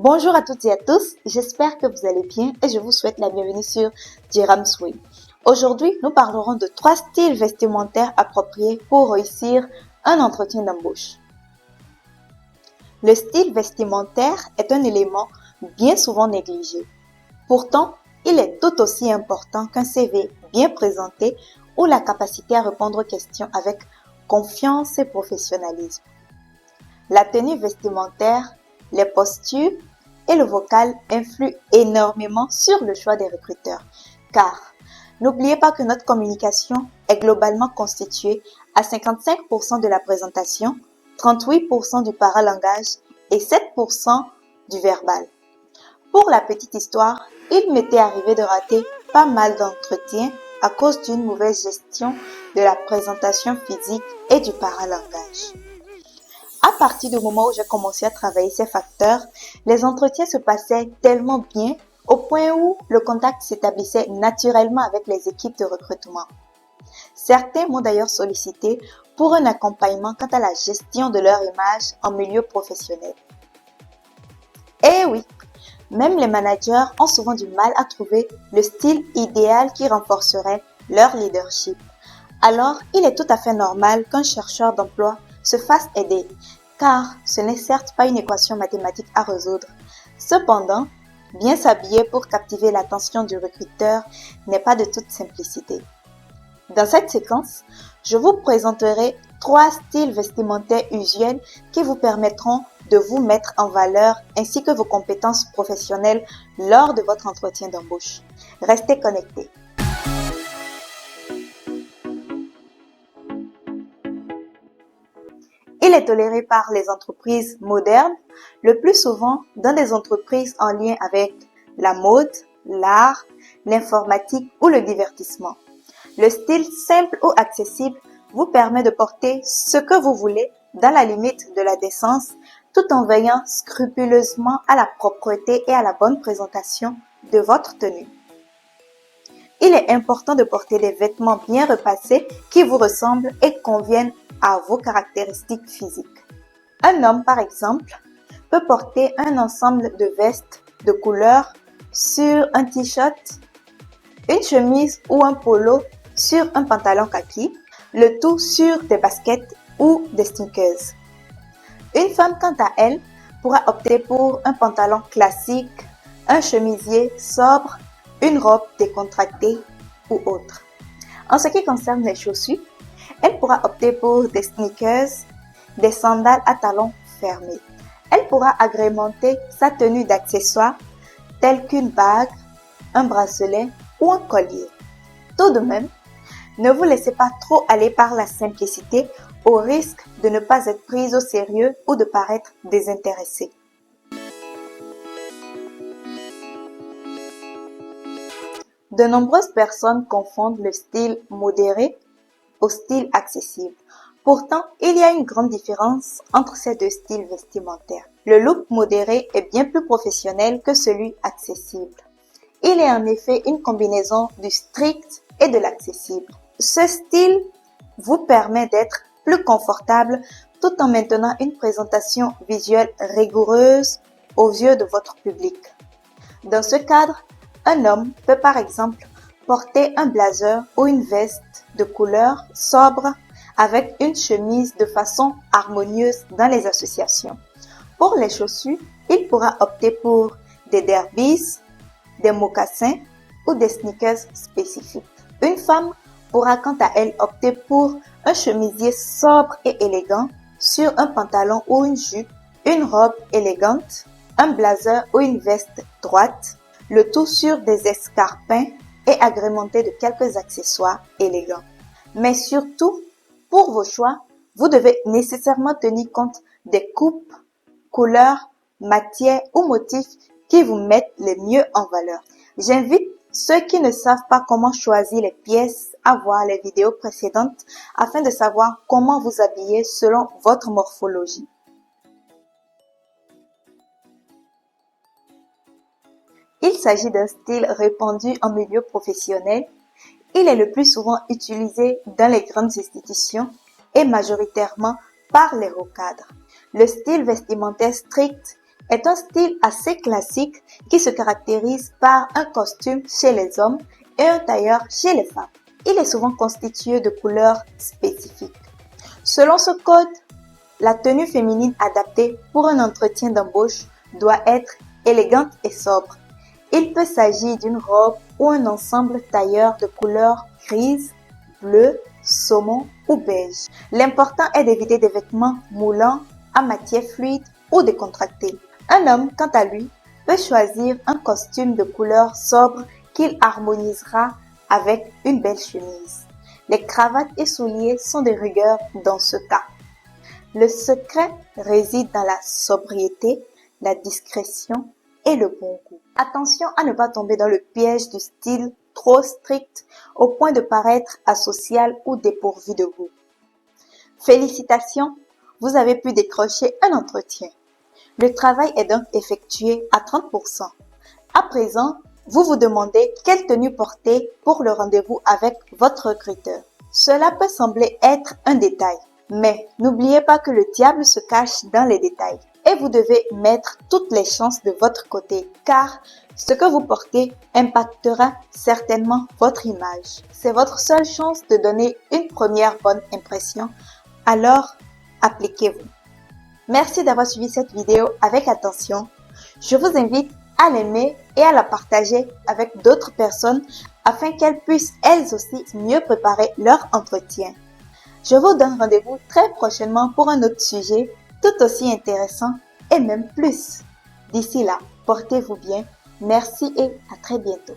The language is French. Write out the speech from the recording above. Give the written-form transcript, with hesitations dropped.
Bonjour à toutes et à tous, j'espère que vous allez bien et je vous souhaite la bienvenue sur Jerem's Way. Aujourd'hui, nous parlerons de 3 styles vestimentaires appropriés pour réussir un entretien d'embauche. Le style vestimentaire est un élément bien souvent négligé. Pourtant, il est tout aussi important qu'un CV bien présenté ou la capacité à répondre aux questions avec confiance et professionnalisme. La tenue vestimentaire, les postures et le vocal influent énormément sur le choix des recruteurs. Car n'oubliez pas que notre communication est globalement constituée à 55% de la présentation, 38% du paralangage et 7% du verbal. Pour la petite histoire, il m'était arrivé de rater pas mal d'entretiens à cause d'une mauvaise gestion de la présentation physique et du paralangage. À partir du moment où j'ai commencé à travailler ces facteurs, les entretiens se passaient tellement bien au point où le contact s'établissait naturellement avec les équipes de recrutement. Certains m'ont d'ailleurs sollicité pour un accompagnement quant à la gestion de leur image en milieu professionnel. Et oui, même les managers ont souvent du mal à trouver le style idéal qui renforcerait leur leadership. Alors, il est tout à fait normal qu'un chercheur d'emploi se fasse aider, car ce n'est certes pas une équation mathématique à résoudre. Cependant, bien s'habiller pour captiver l'attention du recruteur n'est pas de toute simplicité. Dans cette séquence, je vous présenterai 3 styles vestimentaires usuels qui vous permettront de vous mettre en valeur ainsi que vos compétences professionnelles lors de votre entretien d'embauche. Restez connectés. Il est toléré par les entreprises modernes, le plus souvent dans des entreprises en lien avec la mode, l'art, l'informatique ou le divertissement. Le style simple ou accessible vous permet de porter ce que vous voulez dans la limite de la décence, tout en veillant scrupuleusement à la propreté et à la bonne présentation de votre tenue. Il est important de porter des vêtements bien repassés qui vous ressemblent et conviennent à vos caractéristiques physiques. Un homme, par exemple, peut porter un ensemble de vestes de couleur sur un t-shirt, une chemise ou un polo sur un pantalon kaki, le tout sur des baskets ou des sneakers. Une femme, quant à elle, pourra opter pour un pantalon classique, un chemisier sobre, une robe décontractée ou autre. En ce qui concerne les chaussures, elle pourra opter pour des sneakers, des sandales à talons fermés. Elle pourra agrémenter sa tenue d'accessoires tels qu'une bague, un bracelet ou un collier. Tout de même, ne vous laissez pas trop aller par la simplicité au risque de ne pas être prise au sérieux ou de paraître désintéressée. De nombreuses personnes confondent le style modéré au style accessible. Pourtant, il y a une grande différence entre ces 2 styles vestimentaires. Le look modéré est bien plus professionnel que celui accessible. Il est en effet une combinaison du strict et de l'accessible. Ce style vous permet d'être plus confortable tout en maintenant une présentation visuelle rigoureuse aux yeux de votre public. Dans ce cadre, un homme peut par exemple porter un blazer ou une veste de couleur sobre avec une chemise de façon harmonieuse dans les associations. Pour les chaussures, il pourra opter pour des derbies, des mocassins ou des sneakers spécifiques. Une femme pourra quant à elle opter pour un chemisier sobre et élégant sur un pantalon ou une jupe, une robe élégante, un blazer ou une veste droite, le tout sur des escarpins et agrémenté de quelques accessoires élégants. Mais surtout, pour vos choix, vous devez nécessairement tenir compte des coupes, couleurs, matières ou motifs qui vous mettent le mieux en valeur. J'invite ceux qui ne savent pas comment choisir les pièces à voir les vidéos précédentes afin de savoir comment vous habiller selon votre morphologie. Il s'agit d'un style répandu en milieu professionnel. Il est le plus souvent utilisé dans les grandes institutions et majoritairement par les hauts cadres. Le style vestimentaire strict est un style assez classique qui se caractérise par un costume chez les hommes et un tailleur chez les femmes. Il est souvent constitué de couleurs spécifiques. Selon ce code, la tenue féminine adaptée pour un entretien d'embauche doit être élégante et sobre. Il peut s'agir d'une robe ou un ensemble tailleur de couleurs grise, bleu, saumon ou beige. L'important est d'éviter des vêtements moulants, à matière fluide ou décontractée. Un homme, quant à lui, peut choisir un costume de couleur sobre qu'il harmonisera avec une belle chemise. Les cravates et souliers sont de rigueur dans ce cas. Le secret réside dans la sobriété, la discrétion et le bon goût. Attention à ne pas tomber dans le piège du style trop strict au point de paraître asocial ou dépourvu de goût. Félicitations, vous avez pu décrocher un entretien. Le travail est donc effectué à 30%. À présent, vous vous demandez quelle tenue porter pour le rendez-vous avec votre recruteur. Cela peut sembler être un détail, mais n'oubliez pas que le diable se cache dans les détails et vous devez mettre toutes les chances de votre côté car ce que vous portez impactera certainement votre image. C'est votre seule chance de donner une première bonne impression, alors appliquez-vous. Merci d'avoir suivi cette vidéo avec attention. Je vous invite à l'aimer et à la partager avec d'autres personnes afin qu'elles puissent elles aussi mieux préparer leur entretien. Je vous donne rendez-vous très prochainement pour un autre sujet tout aussi intéressant et même plus. D'ici là, portez-vous bien. Merci et à très bientôt.